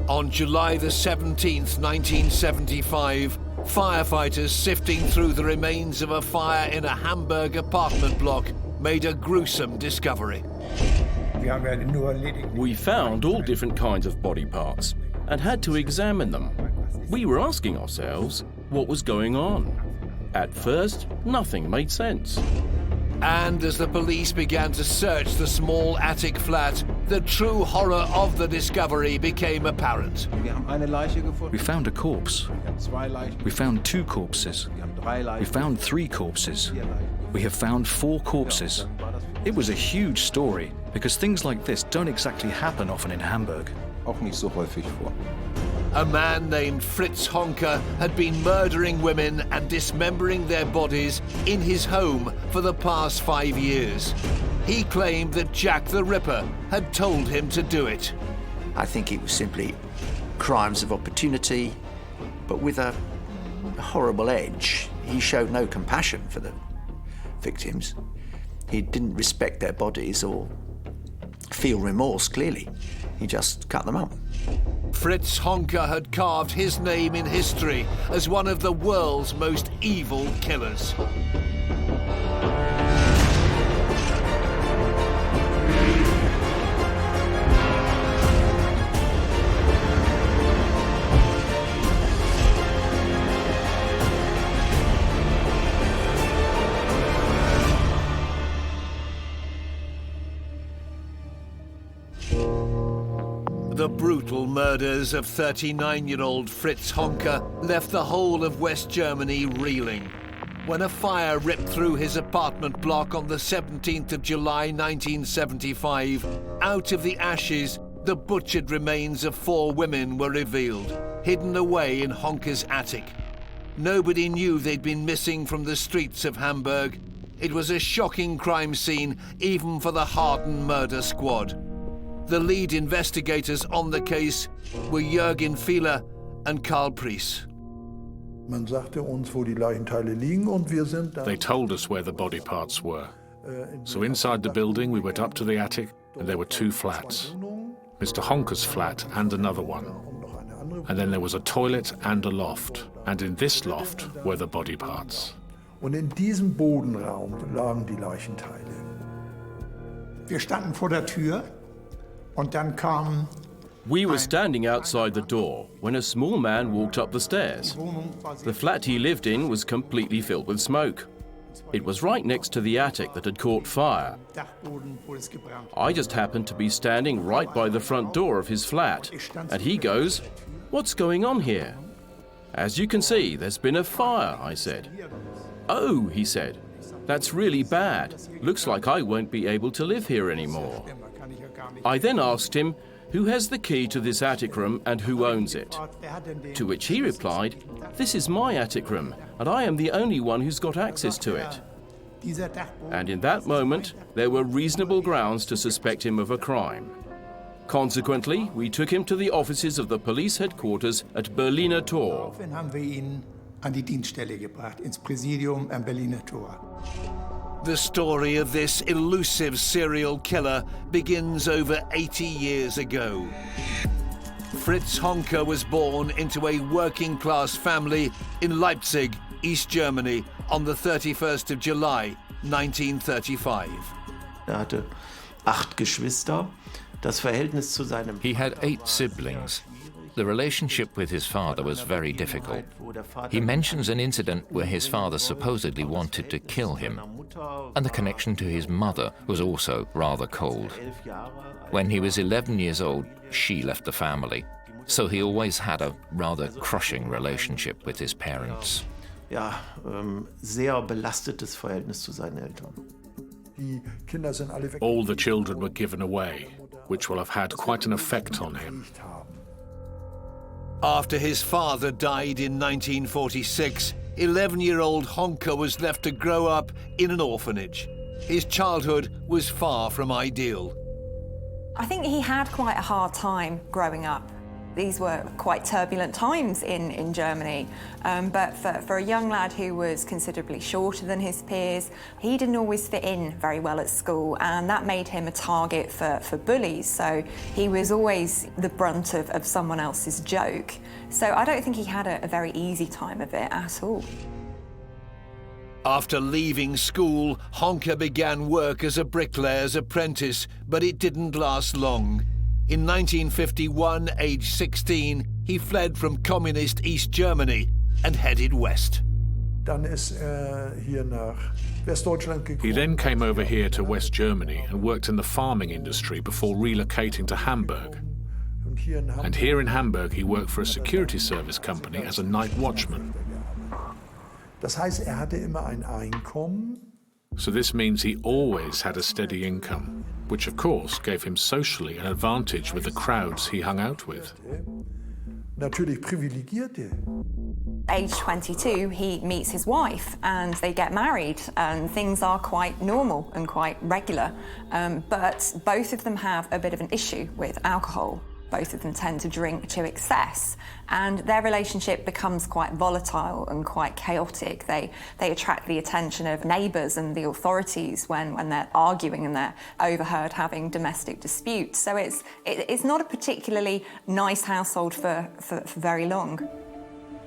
On July the 17th, 1975, firefighters sifting through the remains of a fire in a Hamburg apartment block made a gruesome discovery. We found all different kinds of body parts and had to examine them. We were asking ourselves what was going on. At first, nothing made sense. And as the police began to search the small attic flat, the true horror of the discovery became apparent. We found a corpse. We found 2 corpses. We found 3 corpses. We have found 4 corpses. It was a huge story, because things like this don't exactly happen often in Hamburg. A man named Fritz Honka had been murdering women and dismembering their bodies in his home for the past 5 years. He claimed that Jack the Ripper had told him to do it. I think it was simply crimes of opportunity, but with a horrible edge. He showed no compassion for the victims. He didn't respect their bodies or feel remorse, clearly. He just cut them up. Fritz Honka had carved his name in history as one of the world's most evil killers. The brutal murders of 39-year-old Fritz Honka left the whole of West Germany reeling. When a fire ripped through his apartment block on the 17th of July 1975, out of the ashes, the butchered remains of 4 women were revealed, hidden away in Honka's attic. Nobody knew they'd been missing from the streets of Hamburg. It was a shocking crime scene, even for the hardened murder squad. The lead investigators on the case were Jürgen Fieler and Karl Priess. They told us where the body parts were. So inside the building, we went up to the attic, and there were 2 flats. Mr. Honka's flat and another one. And then there was a toilet and a loft. And in this loft were the body parts. Und in diesem Bodenraum lagen die Leichenteile. Wir standen vor der Tür. We were standing outside the door when a small man walked up the stairs. The flat he lived in was completely filled with smoke. It was right next to the attic that had caught fire. I just happened to be standing right by the front door of his flat, and he goes, "What's going on here?" "As you can see, there's been a fire," I said. "Oh," he said, "that's really bad. Looks like I won't be able to live here anymore." I then asked him who has the key to this attic room and who owns it. To which he replied, "This is my attic room, and I am the only one who's got access to it." And in that moment, there were reasonable grounds to suspect him of a crime. Consequently, we took him to the offices of the police headquarters at Berliner Tor. An die Dienststelle gebracht, ins Präsidium am Berliner Tor. The story of this elusive serial killer begins over 80 years ago. Fritz Honka was born into a working-class family in Leipzig, East Germany, on the 31st of July, 1935. hatte 8 Geschwister. Das Verhältnis zu seinem He had 8 siblings. The relationship with his father was very difficult. He mentions an incident where his father supposedly wanted to kill him, and the connection to his mother was also rather cold. When he was 11 years old, she left the family, so he always had a rather crushing relationship with his parents. Ja, sehr belastetes Verhältnis zu seinen Eltern. All the children were given away, which will have had quite an effect on him. After his father died in 1946, 11-year-old Honka was left to grow up in an orphanage. His childhood was far from ideal. I think he had quite a hard time growing up. These were quite turbulent times in Germany, but for a young lad who was considerably shorter than his peers, he didn't always fit in very well at school, and that made him a target for bullies, so he was always the brunt of someone else's joke. So I don't think he had a very easy time of it at all. After leaving school, Honka began work as a bricklayer's apprentice, but it didn't last long. In 1951, aged 16, he fled from communist East Germany and headed west. He then came over here to West Germany and worked in the farming industry before relocating to Hamburg. And here in Hamburg, he worked for a security service company as a night watchman. So this means he always had a steady income, which of course gave him socially an advantage with the crowds he hung out with. Age 22, he meets his wife and they get married, and things are quite normal and quite regular. But both of them have a bit of an issue with alcohol. Both of them tend to drink to excess, and their relationship becomes quite volatile and quite chaotic. They attract the attention of neighbours and the authorities when they're arguing and they're overheard having domestic disputes. So it's not a particularly nice household for very long.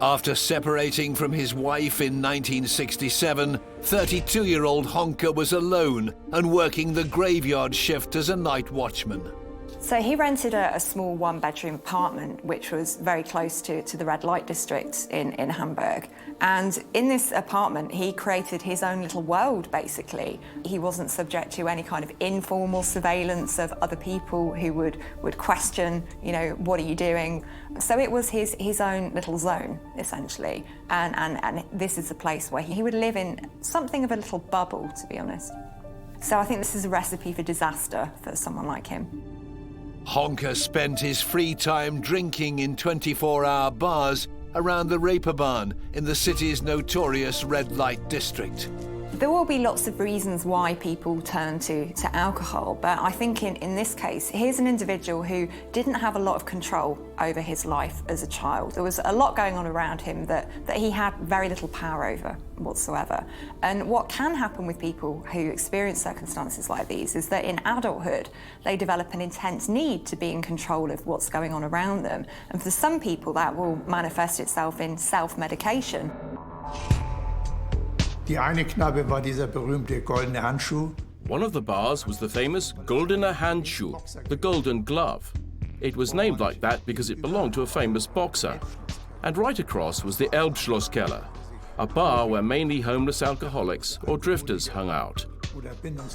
After separating from his wife in 1967, 32-year-old Honka was alone and working the graveyard shift as a night watchman. So he rented a small one-bedroom apartment, which was very close to the red light district in Hamburg. And in this apartment, he created his own little world, basically. He wasn't subject to any kind of informal surveillance of other people who would question, you know, what are you doing? So it was his own little zone, essentially. And this is a place where he would live in something of a little bubble, to be honest. So I think this is a recipe for disaster for someone like him. Honka spent his free time drinking in 24-hour bars around the Reeperbahn in the city's notorious red light district. There will be lots of reasons why people turn to alcohol, but I think in this case, here's an individual who didn't have a lot of control over his life as a child. There was a lot going on around him that he had very little power over whatsoever. And what can happen with people who experience circumstances like these is that in adulthood, they develop an intense need to be in control of what's going on around them. And for some people, that will manifest itself in self-medication. Die eine Kneipe war dieser berühmte goldene Handschuh. One of the bars was the famous Goldene Handschuh, the golden glove. It was named like that because it belonged to a famous boxer. And right across was the Elbschlosskeller, a bar where mainly homeless alcoholics or drifters hung out.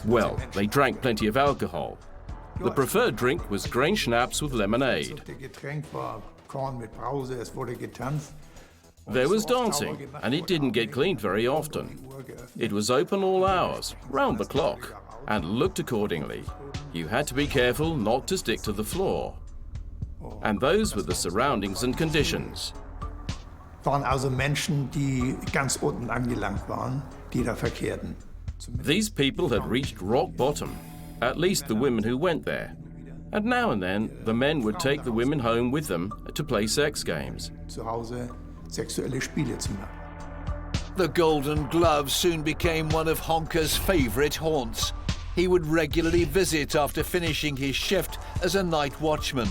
Well, they drank plenty of alcohol. The preferred drink was grain schnapps with lemonade. There was dancing, and it didn't get cleaned very often. It was open all hours, round the clock, and looked accordingly. You had to be careful not to stick to the floor. And those were the surroundings and conditions. Waren also Menschen, die ganz unten angelangt waren, die da verkehrten. These people had reached rock bottom, at least the women who went there. And now and then, the men would take the women home with them to play sex games. Zu Hause sexuelle Spiele zu machen. The Golden Glove soon became one of Honka's favourite haunts. He would regularly visit after finishing his shift as a night watchman.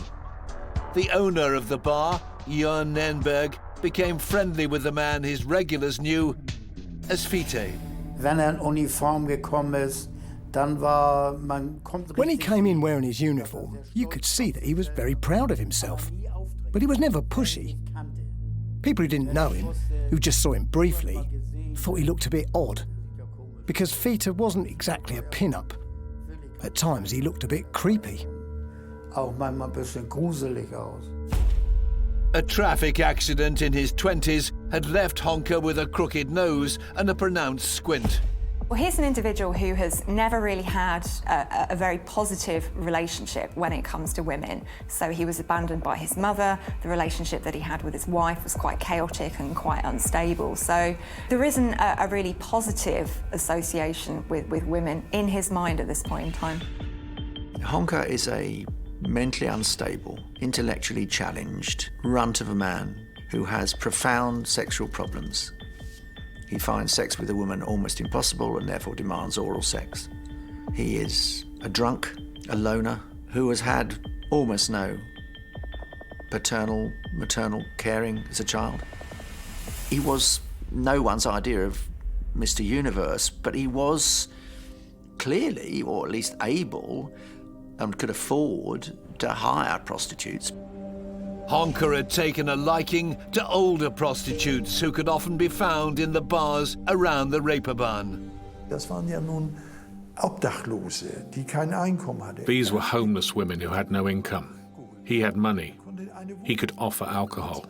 The owner of the bar, Jörn Nenberg, became friendly with the man his regulars knew as Fiete. Wenn in Uniform gekommen ist, dann war man kommt. When he came in wearing his uniform, you could see that he was very proud of himself. But he was never pushy. People who didn't know him, who just saw him briefly, thought he looked a bit odd. Because Fiete wasn't exactly a pin-up. At times he looked a bit creepy. Auch manchmal ein bisschen gruselig aus. A traffic accident in his 20s had left Honka with a crooked nose and a pronounced squint. Well, here's an individual who has never really had a very positive relationship when it comes to women. So he was abandoned by his mother. The relationship that he had with his wife was quite chaotic and quite unstable. So there isn't a really positive association with women in his mind at this point in time. Honka is a mentally unstable, intellectually challenged runt of a man who has profound sexual problems. He finds sex with a woman almost impossible and therefore demands oral sex. He is a drunk, a loner, who has had almost no paternal, maternal caring as a child. He was no one's idea of Mr. Universe, but he was clearly, or at least able, and could afford to hire prostitutes. Honka had taken a liking to older prostitutes who could often be found in the bars around the Reeperbahn. Das waren ja nun Obdachlose, die kein Einkommen hatten. These were homeless women who had no income. He had money. He could offer alcohol.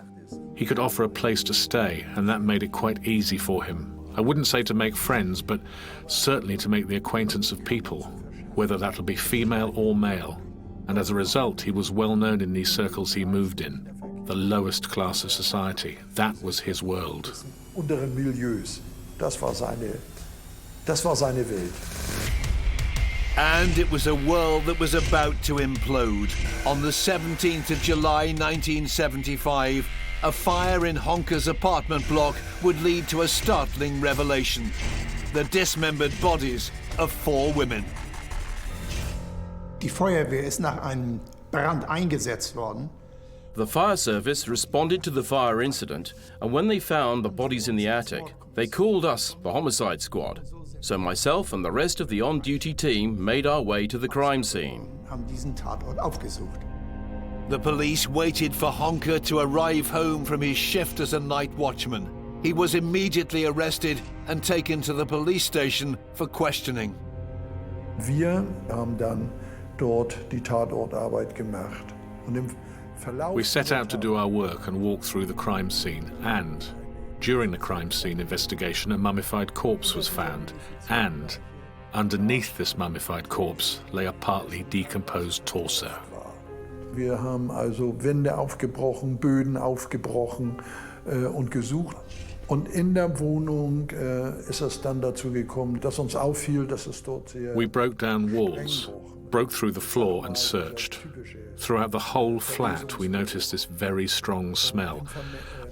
He could offer a place to stay, and that made it quite easy for him. I wouldn't say to make friends, but certainly to make the acquaintance of people, whether that'll be female or male. And as a result, he was well known in these circles he moved in, the lowest class of society. That was his world. Unteren Milieus, das war seine Welt. And it was a world that was about to implode. On the 17th of July 1975, a fire in Honka's apartment block would lead to a startling revelation: the dismembered bodies of 4 women. Die Feuerwehr ist nach einem Brand eingesetzt worden. The fire service responded to the fire incident, and when they found the bodies in the attic, they called us, the homicide squad. So myself and the rest of the on-duty team made our way to the crime scene. Haben diesen Tatort aufgesucht. The police waited for Honka to arrive home from his shift as a night watchman. He was immediately arrested and taken to the police station for questioning. Wir haben dann dort die Tatortarbeit gemacht. Und im Verlauf We set out to do our work and walk through the crime scene, and during the crime scene investigation, a mummified corpse was found, and underneath this mummified corpse lay a partly decomposed torso. Wir haben also Wände aufgebrochen, Böden aufgebrochen und gesucht. Und in der Wohnung ist es dann dazu gekommen, dass uns auffiel, dass es dort sehr... We broke down walls, broke through the floor and searched. Throughout the whole flat, we noticed this very strong smell.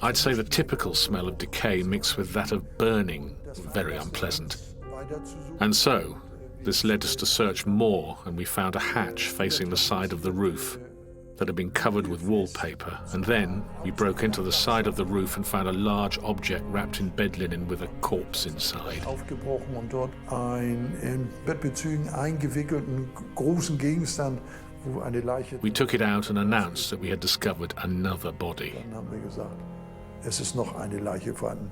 I'd say the typical smell of decay mixed with that of burning, very unpleasant. And so, this led us to search more, and we found a hatch facing the side of the roof that had been covered with wallpaper, and then we broke into the side of the roof and found a large object wrapped in bed linen with a corpse inside. Aufgebrochen und dort in Bettbezügen eingewickelten großen Gegenstand, wo eine Leiche... We took it out and announced that we had discovered another body. Dann haben wir gesagt, es ist noch eine Leiche vorhanden.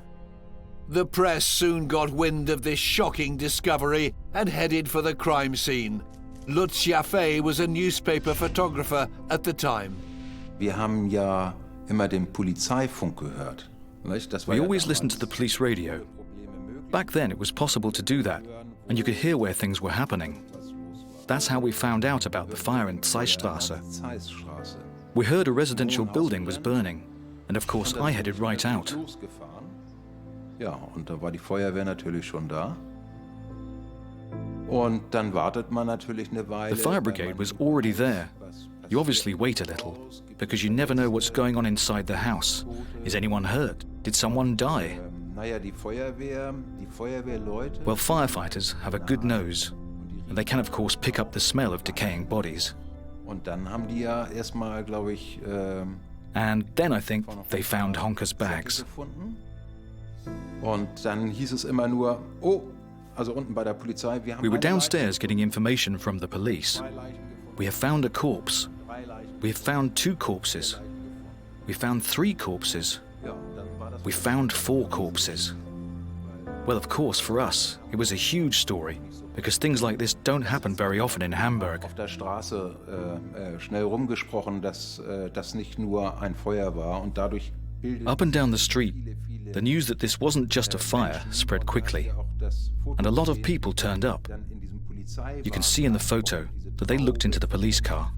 The press soon got wind of this shocking discovery and headed for the crime scene. Lutz Jaffe was a newspaper photographer at the time. Wir haben ja immer den Polizeifunk gehört. We always listened to the police radio. Back then it was possible to do that, and you could hear where things were happening. That's how we found out about the fire in Zeissstraße. We heard a residential building was burning, and of course I headed right out. Ja, und da war die Feuerwehr natürlich schon da. Und dann wartet man natürlich eine Weile. The fire brigade was already there. You obviously wait a little, because you never know what's going on inside the house. Is anyone hurt? Did someone die? Die Feuerwehrleute. Well, firefighters have a good nose, and they can of course pick up the smell of decaying bodies. Und dann haben die ja erstmal, glaube ich, and then I think they found Honka's bags. Und dann hieß es immer nur, oh, also unten bei der Polizei, wir haben... We were downstairs getting information from the police. We have found a corpse. We have found 2 corpses. We found 3 corpses. We found 4 corpses. Well, of course, for us, it was a huge story, because things like this don't happen very often in Hamburg. Auf der Straße schnell rumgesprochen, dass das nicht nur ein Feuer war, und dadurch... Up and down the street, the news that this wasn't just a fire spread quickly, and a lot of people turned up. You can see in the photo that they looked into the police car.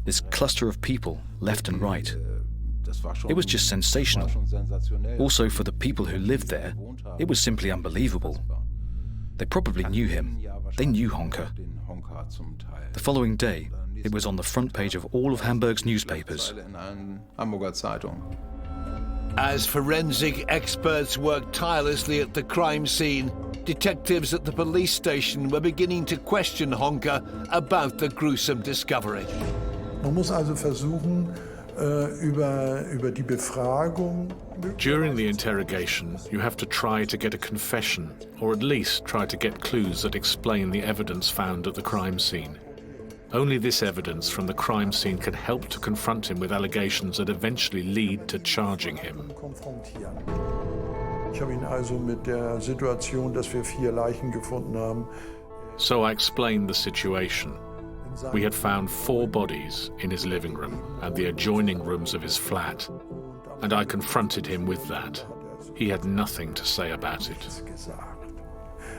This cluster of people, left and right. It was just sensational. Also, for the people who lived there, it was simply unbelievable. They probably knew him. They knew Honka. The following day, It was on the front page of all of Hamburg's newspapers. As forensic experts worked tirelessly at the crime scene, detectives at the police station were beginning to question Honka about the gruesome discovery. Man muss also versuchen, über die Befragung. During the interrogation, you have to try to get a confession, or at least try to get clues that explain the evidence found at the crime scene. Only this evidence from the crime scene can help to confront him with allegations that eventually lead to charging him. Ich habe ihn also mit der Situation, dass wir 4 Leichen gefunden haben. So I explained the situation. We had found 4 bodies in his living room and the adjoining rooms of his flat, and I confronted him with that. He had nothing to say about it.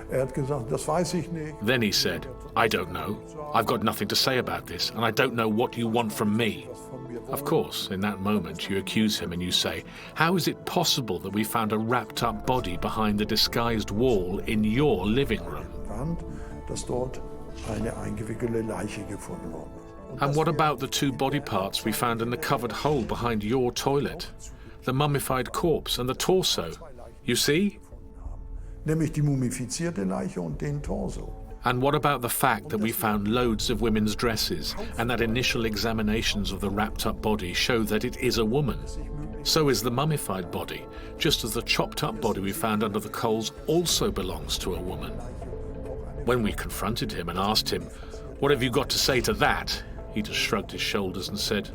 Er hat gesagt, das weiß ich nicht. Then he said, I don't know. I've got nothing to say about this, and I don't know what you want from me. Of course, in that moment, you accuse him and you say, how is it possible that we found a wrapped-up body behind the disguised wall in your living room? Dass dort eine eingewickelte Leiche gefunden worden. And what about the 2 body parts we found in the covered hole behind your toilet? The mummified corpse and the torso. You see? Nämlich die mumifizierte Leiche und den Torso. And what about the fact that we found loads of women's dresses and that initial examinations of the wrapped-up body show that it is a woman? So is the mummified body, just as the chopped-up body we found under the coals also belongs to a woman. When we confronted him and asked him, what have you got to say to that? He just shrugged his shoulders and said,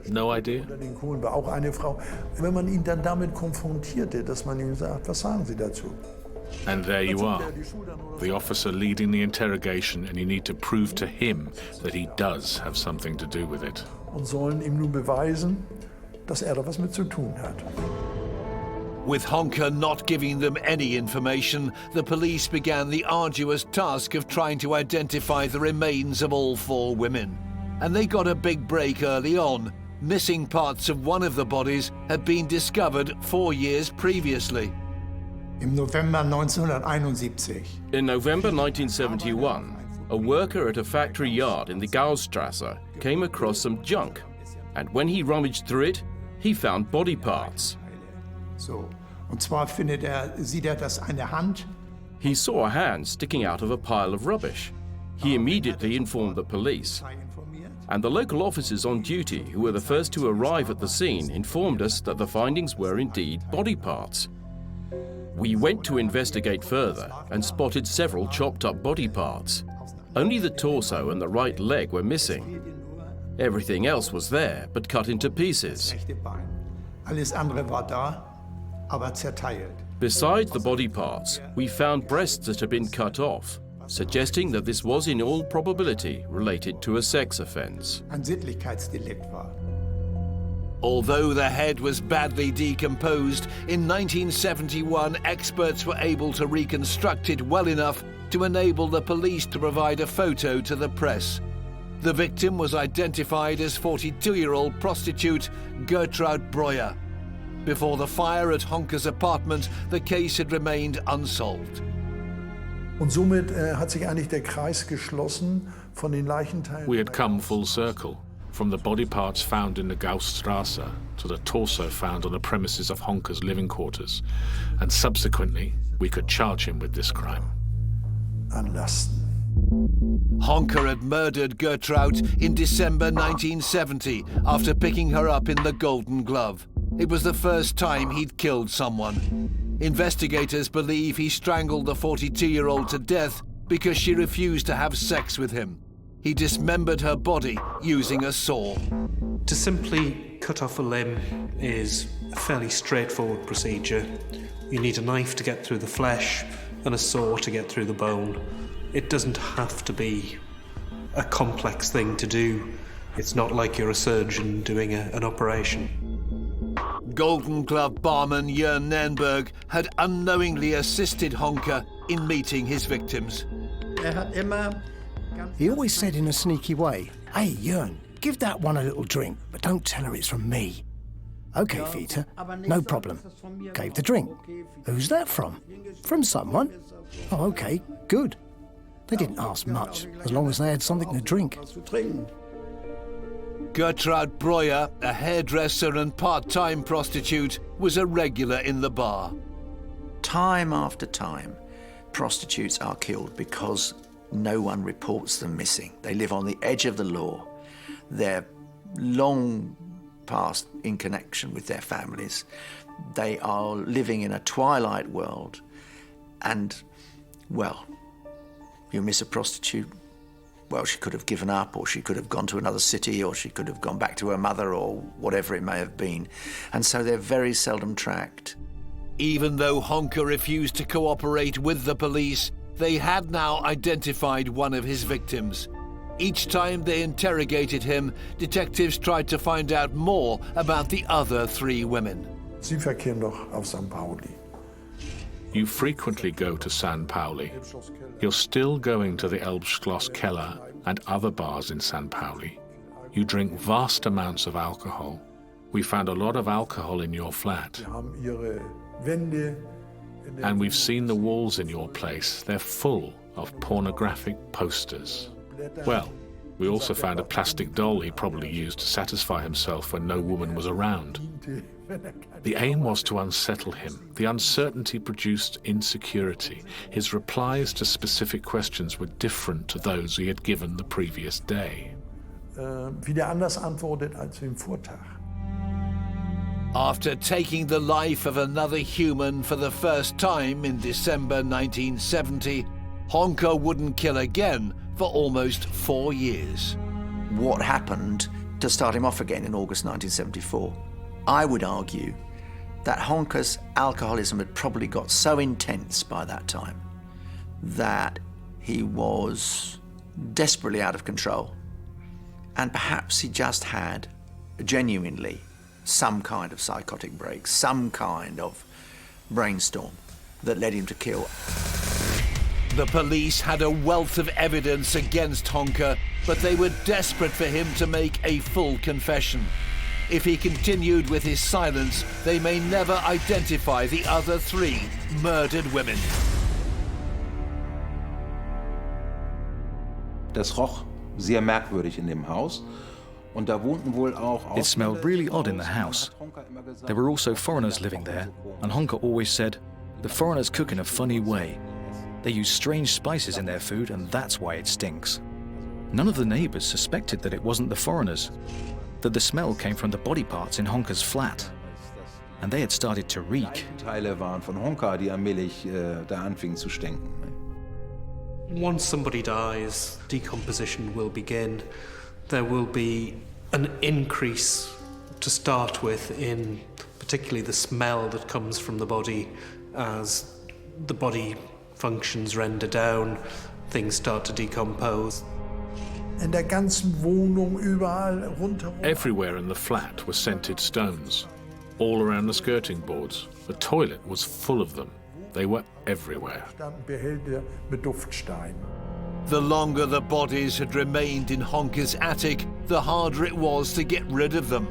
no idea. Den Kohlen war auch eine Frau. Wenn man ihn dann damit konfrontierte, dass man ihm sagt, was sagen Sie dazu? And there you are, the officer leading the interrogation, and you need to prove to him that he does have something to do with it. Und sollen ihm nun beweisen, dass da was mit zu tun hat. With Honka not giving them any information, the police began the arduous task of trying to identify the remains of all 4 women. And they got a big break early on. Missing parts of one of the bodies had been discovered 4 years previously. Im November 1971. In November 1971, a worker at a factory yard in the Gaustrasse came across some junk, and when he rummaged through it, he found body parts. So, und zwar sieht das eine Hand. He saw a hand sticking out of a pile of rubbish. He immediately informed the police. And the local officers on duty, who were the first to arrive at the scene, informed us that the findings were indeed body parts. We went to investigate further and spotted several chopped-up body parts. Only the torso and the right leg were missing. Everything else was there, but cut into pieces. Alles andere war da, aber zerteilt. Besides the body parts, we found breasts that had been cut off, suggesting that this was in all probability related to a sex offence. Ein Sittlichkeitsdelikt war. Although the head was badly decomposed, in 1971 experts were able to reconstruct it well enough to enable the police to provide a photo to the press. The victim was identified as 42-year-old prostitute Gertrude Breuer. Before the fire at Honka's apartment, the case had remained unsolved. Und somit hat sich eigentlich der Kreis geschlossen von den Leichenteilen. We had come full circle, from the body parts found in the Gaustrasse to the torso found on the premises of Honka's living quarters, and subsequently we could charge him with this crime. Anlasten. Honka had murdered Gertrude in December 1970 after picking her up in the Golden Glove. It was the first time he'd killed someone. Investigators believe he strangled the 42-year-old to death because she refused to have sex with him. He dismembered her body using a saw. To simply cut off a limb is a fairly straightforward procedure. You need a knife to get through the flesh and a saw to get through the bone. It doesn't have to be a complex thing to do. It's not like you're a surgeon doing an operation. Golden Glove barman Jörn Nernberg had unknowingly assisted Honka in meeting his victims. He always said in a sneaky way, "Hey, Jörn, give that one a little drink, but don't tell her it's from me." "Okay, Vita, no problem." Gave the drink. "Who's that from?" "From someone." "Oh, okay, good." They didn't ask much, as long as they had something to drink. Gertrude Breuer, a hairdresser and part-time prostitute, was a regular in the bar. Time after time, prostitutes are killed because no one reports them missing. They live on the edge of the law. They're long past in connection with their families. They are living in a twilight world. And, well, you miss a prostitute, well, she could have given up, or she could have gone to another city, or she could have gone back to her mother, or whatever it may have been. And so they're very seldom tracked. Even though Honka refused to cooperate with the police, they had now identified one of his victims. Each time they interrogated him, detectives tried to find out more about the other 3 women. Sie verkehren doch auf St. Pauli. You frequently go to San Pauli. You're still going to the Elbschloss Keller and other bars in San Pauli. You drink vast amounts of alcohol. We found a lot of alcohol in your flat. And we've seen the walls in your place. They're full of pornographic posters. Well, we also found a plastic doll he probably used to satisfy himself when no woman was around. The aim was to unsettle him. The uncertainty produced insecurity. His replies to specific questions were different to those he had given the previous day. Wieder anders antwortet als im Vortag. After taking the life of another human for the first time in December 1970, Honka wouldn't kill again for almost 4 years. What happened to start him off again in August 1974? I would argue that Honka's alcoholism had probably got so intense by that time that he was desperately out of control. And perhaps he just had genuinely some kind of psychotic break, some kind of brainstorm that led him to kill. The police had a wealth of evidence against Honka, but they were desperate for him to make a full confession. If he continued with his silence, they may never identify the other 3 murdered women. Das roch sehr merkwürdig in dem Haus. Und da wohnten wohl auch It smelled really odd in the house. There were also foreigners living there, and Honka always said, "The foreigners cook in a funny way. They use strange spices in their food, and that's why it stinks." None of the neighbors suspected that it wasn't the foreigners, that the smell came from the body parts in Honka's flat, and they had started to reek. Teile waren von Honka, die allmählich da anfingen zu stinken. Once somebody dies, decomposition will begin. There will be an increase to start with in particularly the smell that comes from the body as the body functions render down, things start to decompose. In der ganzen Wohnung, überall rundherum. Everywhere in the flat were scented stones, all around the skirting boards. The toilet was full of them. They were everywhere. Standen Behälter mit Duftstein. The longer the bodies had remained in Honka's attic, the harder it was to get rid of them.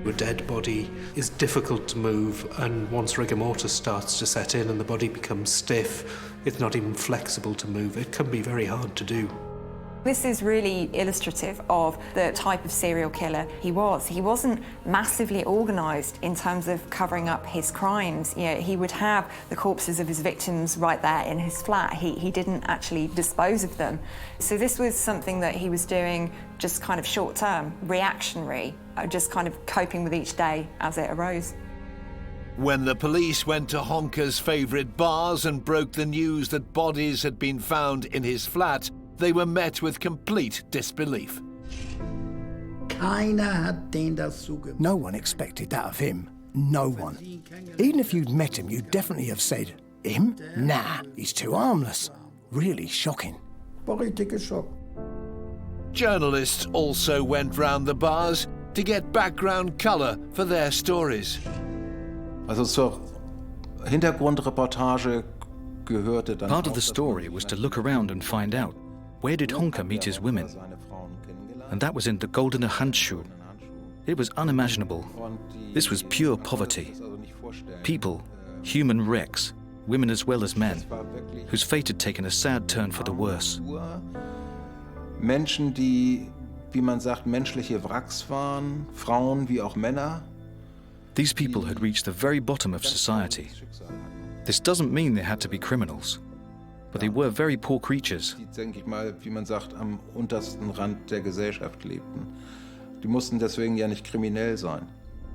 A dead body is difficult to move, and once rigor mortis starts to set in and the body becomes stiff, it's not even flexible to move. It can be very hard to do. This is really illustrative of the type of serial killer he was. He wasn't massively organised in terms of covering up his crimes. You know, he would have the corpses of his victims right there in his flat. He didn't actually dispose of them. So this was something that he was doing just kind of short-term, reactionary, just kind of coping with each day as it arose. When the police went to Honka's favourite bars and broke the news that bodies had been found in his flat, they were met with complete disbelief. No one expected that of him. No one. Even if you'd met him, you'd definitely have said, "Him? Nah, he's too harmless." Really shocking. Journalists also went round the bars to get background colour for their stories. Also zur Hintergrundreportage gehörte dann Part of the story was to look around and find out, where did Honka meet his women? And that was in the Goldene Handschuh. It was unimaginable. This was pure poverty. People, human wrecks, women as well as men, whose fate had taken a sad turn for the worse. Menschen, die wie man sagt, menschliche Wracks waren, Frauen wie auch Männer. These people had reached the very bottom of society. This doesn't mean they had to be criminals, but they were very poor creatures. Die, denke ich mal, wie man sagt, am untersten Rand der Gesellschaft lebten. Die mussten deswegen ja nicht kriminell sein.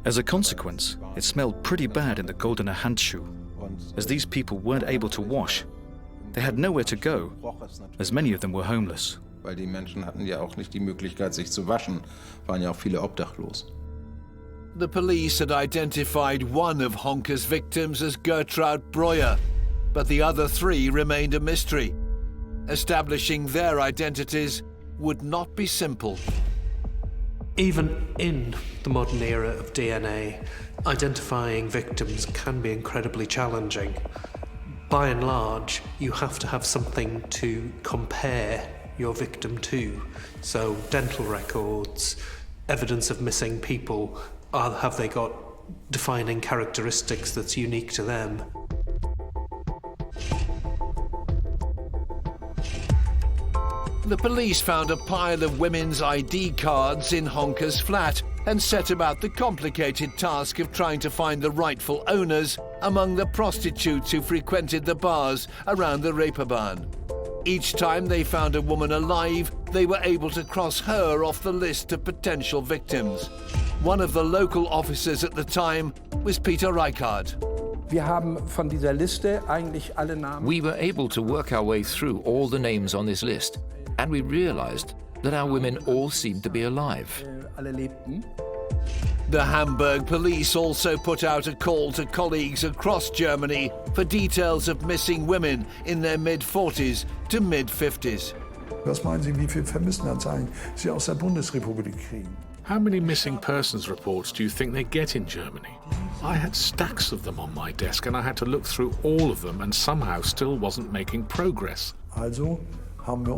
As a consequence, it smelled pretty bad in the Goldener Handschuh, as these people weren't able to wash. They had nowhere to go, as many of them were homeless. Weil die Menschen hatten ja auch nicht die Möglichkeit, sich zu waschen, waren ja auch viele obdachlos. The police had identified one of Honka's victims as Gertraud Breuer, but the other three remained a mystery. Establishing their identities would not be simple. Even in the modern era of DNA, identifying victims can be incredibly challenging. By and large, you have to have something to compare your victim to. So dental records, evidence of missing people, have they got defining characteristics that's unique to them? The police found a pile of women's ID cards in Honka's flat and set about the complicated task of trying to find the rightful owners among the prostitutes who frequented the bars around the Reeperbahn. Each time they found a woman alive, they were able to cross her off the list of potential victims. One of the local officers at the time was Peter Reichardt. Wir haben von dieser Liste eigentlich alle Namen. We were able to work our way through all the names on this list, and we realized that our women all seemed to be alive. Alle lebten. The Hamburg police also put out a call to colleagues across Germany for details of missing women in their mid-40s to mid-50s. Was meinen Sie, wie viele Vermisstenanzeigen Sie aus der Bundesrepublik kriegen? How many missing persons reports do you think they get in Germany? I had stacks of them on my desk and I had to look through all of them and somehow still wasn't making progress. Also haben wir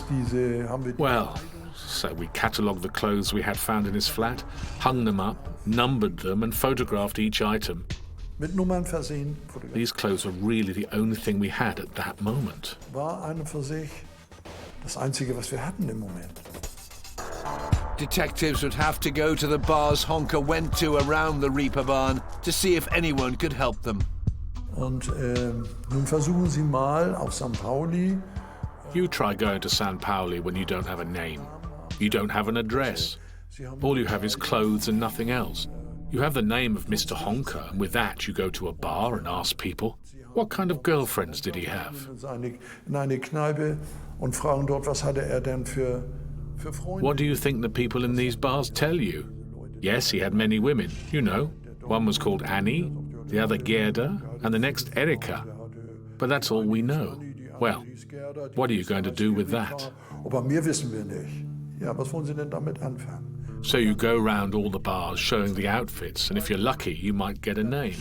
diese... Well, so we catalogued the clothes we had found in his flat, hung them up, numbered them and photographed each item. Mit Nummern versehen. These clothes were really the only thing we had at that moment. War eine für sich das Einzige, was wir hatten im Moment. Detectives would have to go to the bars Honka went to around the Reeperbahn to see if anyone could help them. Und nun versuchen Sie mal auf St. Pauli. You try going to San Pauli when you don't have a name. You don't have an address. All you have is clothes and nothing else. You have the name of Mr. Honka, and with that you go to a bar and ask people, what kind of girlfriends did he have? In eine Kneipe und fragen dort, was hatte denn für Freunde? What do you think the people in these bars tell you? Yes, he had many women, you know. One was called Annie, the other Gerda, and the next Erika. But that's all we know. Well, what are you going to do with that? Aber mehr wissen wir nicht. Ja, was wollen Sie denn damit anfangen? So you go round all the bars showing the outfits, and if you're lucky, you might get a name.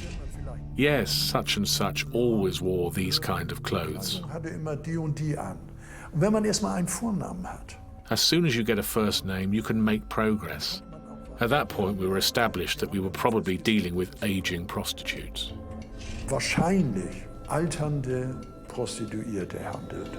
Yes, such and such always wore these kind of clothes. Hatte immer die und die an. Und wenn man erstmal einen Vornamen hat. As soon as you get a first name, you can make progress. At that point, we were established that we were probably dealing with aging prostitutes. Wahrscheinlich alternde Prostituierte handelt.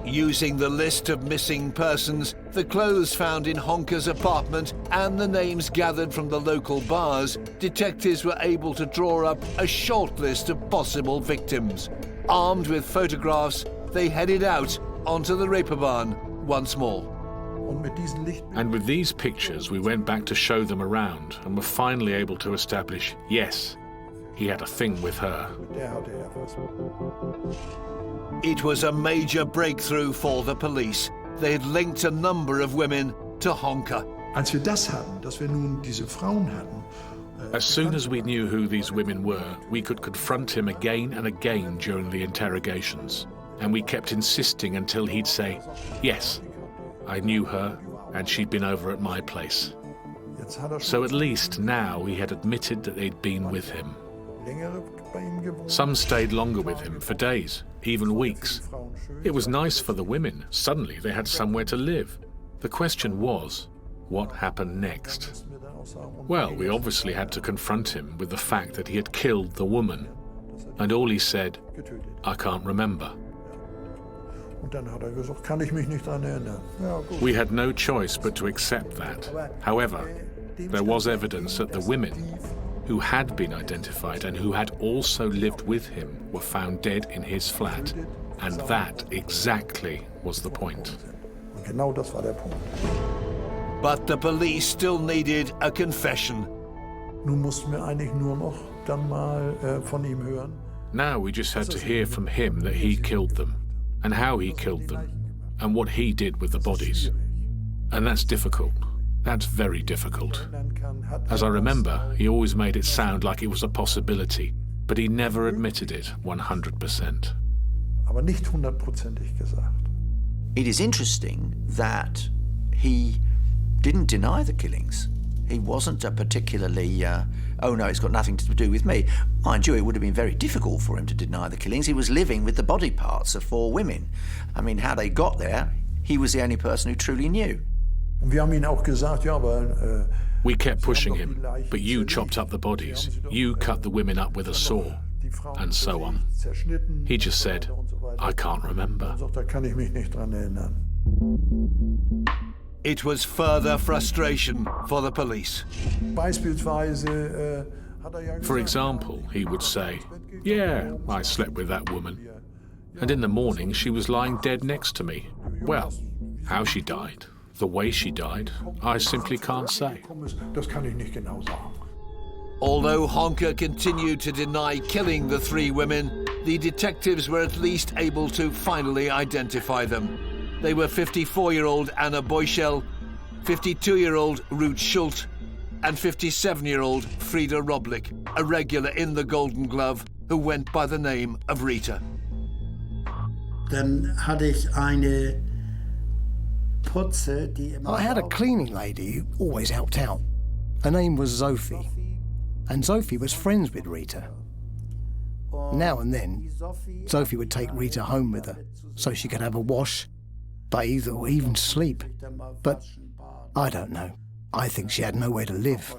Using the list of missing persons, the clothes found in Honka's apartment and the names gathered from the local bars, detectives were able to draw up a short list of possible victims. Armed with photographs, they headed out onto the Reeperbahn once more. And with these pictures, we went back to show them around and were finally able to establish, yes, he had a thing with her. It was a major breakthrough for the police. They had linked a number of women to Honka. Als wir das hatten, dass wir nun diese Frauen hatten, as soon as we knew who these women were, we could confront him again and again during the interrogations. And we kept insisting until he'd say, yes, I knew her and she'd been over at my place. So at least now he had admitted that they'd been with him. Some stayed longer with him, for days, even weeks. It was nice for the women. Suddenly they had somewhere to live. The question was, what happened next? Well, we obviously had to confront him with the fact that he had killed the woman. And all he said, I can't remember. Und dann hat gesagt, kann ich mich nicht daran erinnern. Ja, gut. We had no choice but to accept that. However, there was evidence that the women who had been identified and who had also lived with him were found dead in his flat. And that exactly was the point. Und genau das war der Punkt. But the police still needed a confession. Nun mussten wir eigentlich nur noch dann mal von ihm hören. Now we just had to hear from him that he killed them, and how he killed them, and what he did with the bodies. And that's difficult. That's very difficult. As I remember, he always made it sound like it was a possibility, but he never admitted it 100%. Aber nicht 100%ig gesagt. It is interesting that he didn't deny the killings. He wasn't a particularly, oh no, it's got nothing to do with me. Mind you, it would have been very difficult for him to deny the killings. He was living with the body parts of 4 women. I mean, how they got there, he was the only person who truly knew. Wir haben ihn auch gesagt, ja, aber, we kept pushing him, but you chopped up the bodies. You cut the women up with a saw, and so on. He just said, I can't remember. Da kann ich mich nicht dran erinnern. It was further frustration for the police. Beispielsweise hat ja gesagt, For example, he would say, yeah, I slept with that woman. And in the morning, she was lying dead next to me. Well, how she died, the way she died, I simply can't say. Das kann ich nicht genau sagen. Although Honka continued to deny killing the 3 women, the detectives were at least able to finally identify them. They were 54-year-old Anna Boyschel, 52-year-old Ruth Schult, and 57-year-old Frieda Roblick, a regular in the Golden Glove who went by the name of Rita. Dann hatte ich eine Putze, die immer I had a cleaning lady who always helped out. Her name was Sophie, and Sophie was friends with Rita. Now and then, Sophie would take Rita home with her so she could have a wash, bathe, or even sleep. But I don't know. I think she had nowhere to live.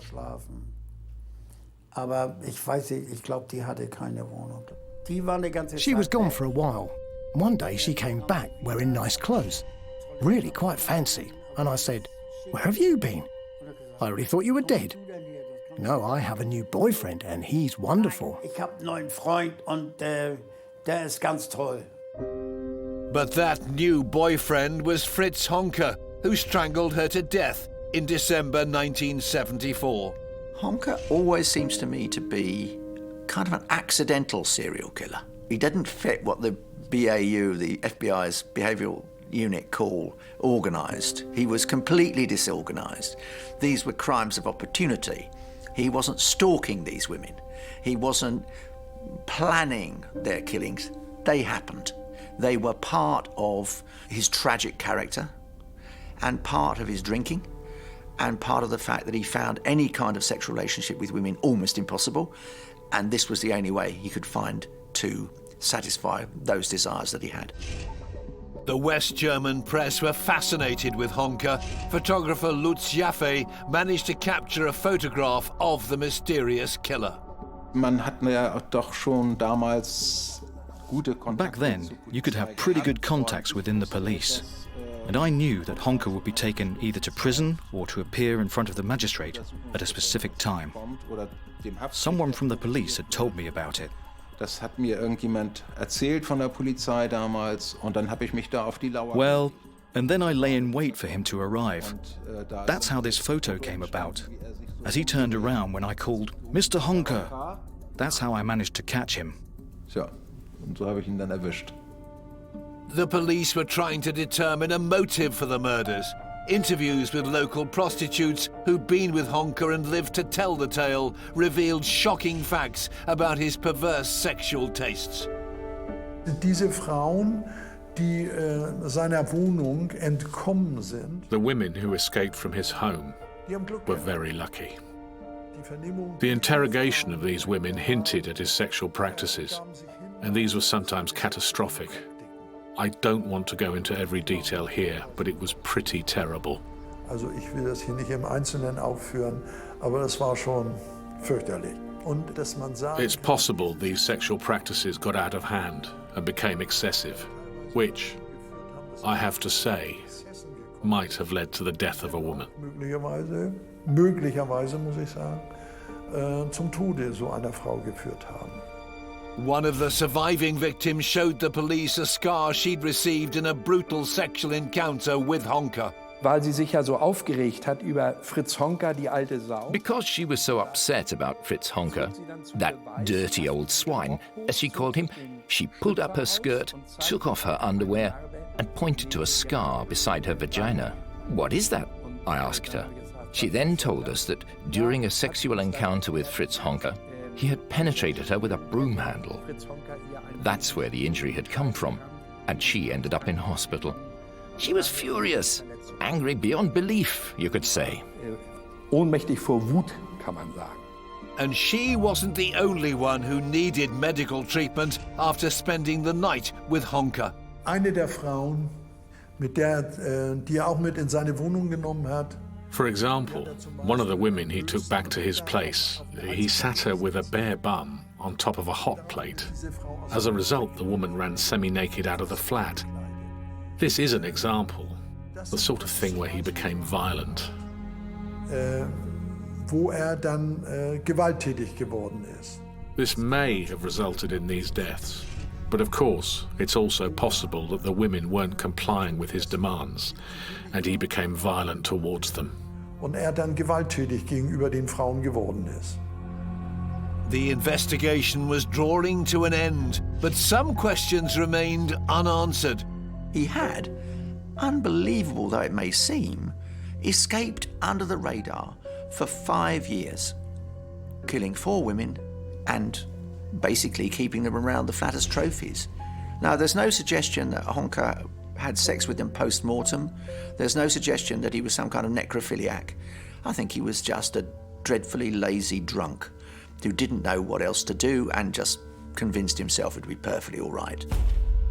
Aber ich weiß nicht, ich glaube, die hatte keine Wohnung. Die war eine ganze She was Zeit gone weg. for a while. One day she came back wearing nice clothes, really quite fancy, and I said, "Where have you been? I really thought you were dead." "No, I have a new boyfriend and he's wonderful." Ich habe einen neuen Freund und der ist ganz toll. But that new boyfriend was Fritz Honka, who strangled her to death in December 1974. Honka always seems to me to be kind of an accidental serial killer. He didn't fit what the BAU, the FBI's behavioural unit, call organised. He was completely disorganised. These were crimes of opportunity. He wasn't stalking these women. He wasn't planning their killings. They happened. They were part of his tragic character and part of his drinking and part of the fact that he found any kind of sexual relationship with women almost impossible, and this was the only way he could find to satisfy those desires that he had. The West German press were fascinated with Honka. Photographer Lutz Jaffe managed to capture a photograph of the mysterious killer. Man hat ja doch schon damals gute Kontakte. Back then, you could have pretty good contacts within the police. And I knew that Honka would be taken either to prison or to appear in front of the magistrate at a specific time. Someone from the police had told me about it. Das hat mir irgendjemand erzählt von der Polizei damals und dann habe ich mich da auf die Lauer. Well, and then I lay in wait for him to arrive. That's how this photo came about. As he turned around when I called, "Mr. Honka," that's how I managed to catch him. Ja, und so habe ich ihn dann erwischt. The police were trying to determine a motive for the murders. Interviews with local prostitutes who'd been with Honka and lived to tell the tale revealed shocking facts about his perverse sexual tastes. Diese Frauen, die seiner Wohnung entkommen sind, The women who escaped from his home die haben Glück were gehabt. very lucky. Die Vernehmung, The interrogation of these women hinted at his sexual practices, and these were sometimes catastrophic. I don't want to go into every detail here, but it was pretty terrible. also ich will das hier nicht im Einzelnen aufführen, aber das war schon fürchterlich. Und dass man sagt, It's possible these sexual practices got out of hand and became excessive, which, I have to say, might have led to the death of a woman. Möglicherweise muss ich sagen, zum Tode so einer Frau geführt haben. One of the surviving victims showed the police a scar she'd received in a brutal sexual encounter with Honka. Weil sie sich ja so aufgeregt hat über Fritz Honka, die alte Sau. Because she was so upset about Fritz Honka, that dirty old swine, as she called him, she pulled up her skirt, took off her underwear, and pointed to a scar beside her vagina. "What is that?" I asked her. She then told us that during a sexual encounter with Fritz Honka, he had penetrated her with a broom handle. That's where the injury had come from, and she ended up in hospital. She was furious, angry beyond belief, you could say. Ohnmächtig vor Wut, kann man sagen. And she wasn't the only one who needed medical treatment after spending the night with Honka. Eine der Frauen, die er auch mit in seine Wohnung genommen hat. For example, one of the women he took back to his place, he sat her with a bare bum on top of a hot plate. As a result, the woman ran semi-naked out of the flat. This is an example, the sort of thing where he became violent. Wo er dann gewalttätig geworden ist. This may have resulted in these deaths, but of course, it's also possible that the women weren't complying with his demands, and he became violent towards them. Und er dann gewalttätig gegenüber den Frauen geworden ist. The investigation was drawing to an end, but some questions remained unanswered. He had, unbelievable though it may seem, escaped under the radar for 5 years, killing 4 women and basically keeping them around the flat as trophies. Now, there's no suggestion that Honka had sex with them post-mortem. There's no suggestion that he was some kind of necrophiliac. I think he was just a dreadfully lazy drunk who didn't know what else to do and just convinced himself it'd be perfectly all right.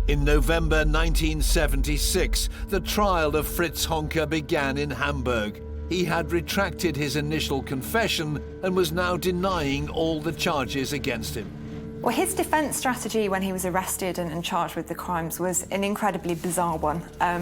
In November 1976, the trial of Fritz Honka began in Hamburg. He had retracted his initial confession and was now denying all the charges against him. Well, his defence strategy when he was arrested and charged with the crimes was an incredibly bizarre one.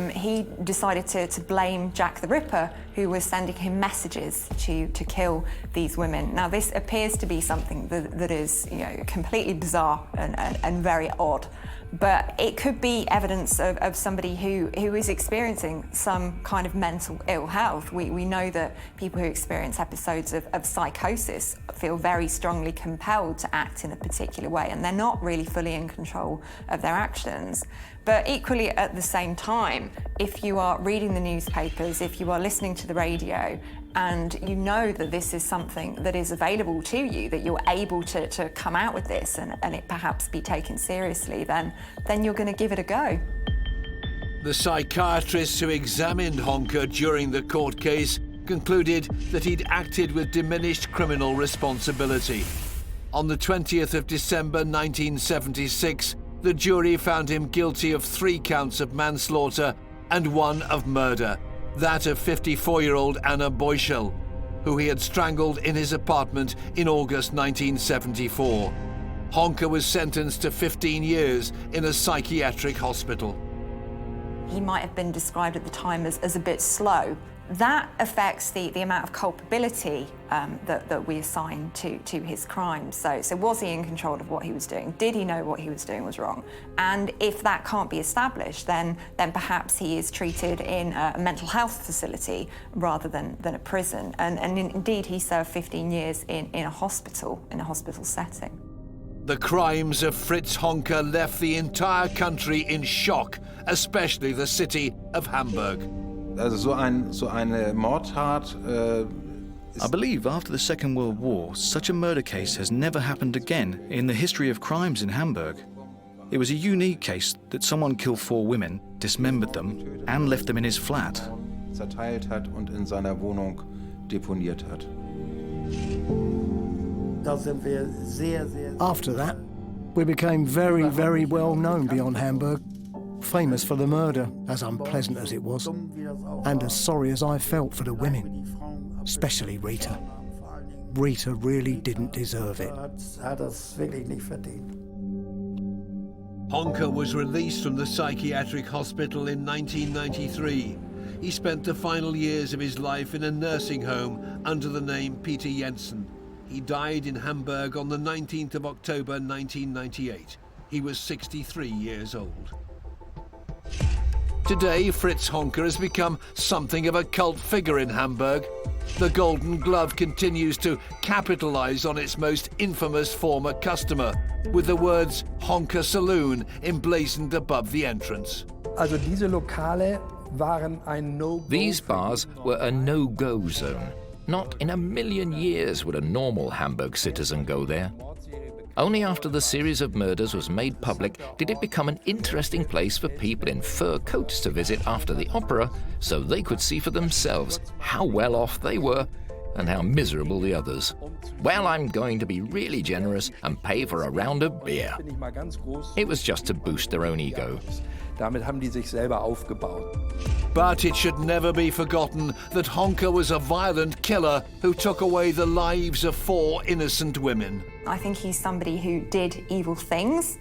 He decided to blame Jack the Ripper, who was sending him messages to kill these women. Now, this appears to be something that is, completely bizarre and very odd. But it could be evidence of somebody who is experiencing some kind of mental ill health. We know that people who experience episodes of psychosis feel very strongly compelled to act in a particular way, and they're not really fully in control of their actions. But equally at the same time, if you are reading the newspapers, if you are listening to the radio, and you know that this is something that is available to you, that you're able to come out with this and it perhaps be taken seriously, then you're going to give it a go. The psychiatrists who examined Honka during the court case concluded that he'd acted with diminished criminal responsibility. On the 20th of December 1976, the jury found him guilty of 3 counts of manslaughter and 1 of murder, that of 54-year-old Anna Beuschel, who he had strangled in his apartment in August 1974. Honka was sentenced to 15 years in a psychiatric hospital. He might have been described at the time as a bit slow. That affects the amount of culpability that we assign to his crimes. So was he in control of what he was doing? Did he know what he was doing was wrong? And if that can't be established, then perhaps he is treated in a mental health facility rather than a prison. And indeed, he served 15 years in a hospital setting. The crimes of Fritz Honka left the entire country in shock, especially the city of Hamburg. Also so eine Mordtat. I believe after the Second World War, such a murder case has never happened again in the history of crimes in Hamburg. It was a unique case that someone killed 4 women, dismembered them, and left them in his flat. Zerteilt hat und in seiner Wohnung deponiert hat. After that, we became very, very well known beyond Hamburg. Famous for the murder, as unpleasant as it was, and as sorry as I felt for the women, especially Rita. Rita really didn't deserve it. Honka was released from the psychiatric hospital in 1993. He spent the final years of his life in a nursing home under the name Peter Jensen. He died in Hamburg on the 19th of October 1998. He was 63 years old. Today, Fritz Honka has become something of a cult figure in Hamburg. The Golden Glove continues to capitalize on its most infamous former customer, with the words Honka Saloon emblazoned above the entrance. Also diese Lokale waren ein No-Go. These bars were a no-go zone. Not in a million years would a normal Hamburg citizen go there. Only after the series of murders was made public did it become an interesting place for people in fur coats to visit after the opera, so they could see for themselves how well off they were and how miserable the others. Well, I'm going to be really generous and pay for a round of beer. It was just to boost their own ego. Damit haben die sich selber aufgebaut. But it should never be forgotten that Honka was a violent killer who took away the lives of 4 innocent women. I think he's somebody who did evil things,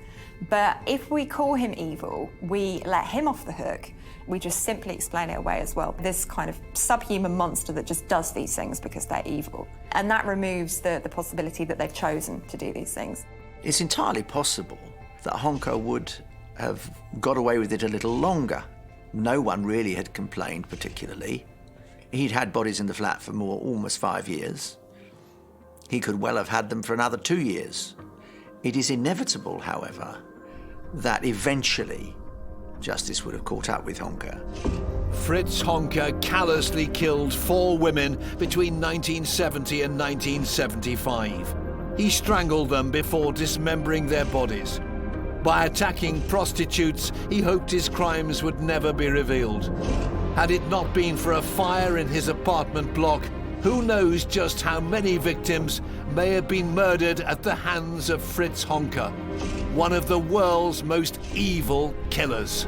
but if we call him evil, we let him off the hook. We just simply explain it away as well. This kind of subhuman monster that just does these things because they're evil. And that removes the possibility that they've chosen to do these things. It's entirely possible that Honka would have got away with it a little longer. No one really had complained particularly. He'd had bodies in the flat for almost 5 years. He could well have had them for another 2 years. It is inevitable, however, that eventually justice would have caught up with Honka. Fritz Honka callously killed 4 women between 1970 and 1975. He strangled them before dismembering their bodies. By attacking prostitutes, he hoped his crimes would never be revealed. Had it not been for a fire in his apartment block, who knows just how many victims may have been murdered at the hands of Fritz Honka, one of the world's most evil killers.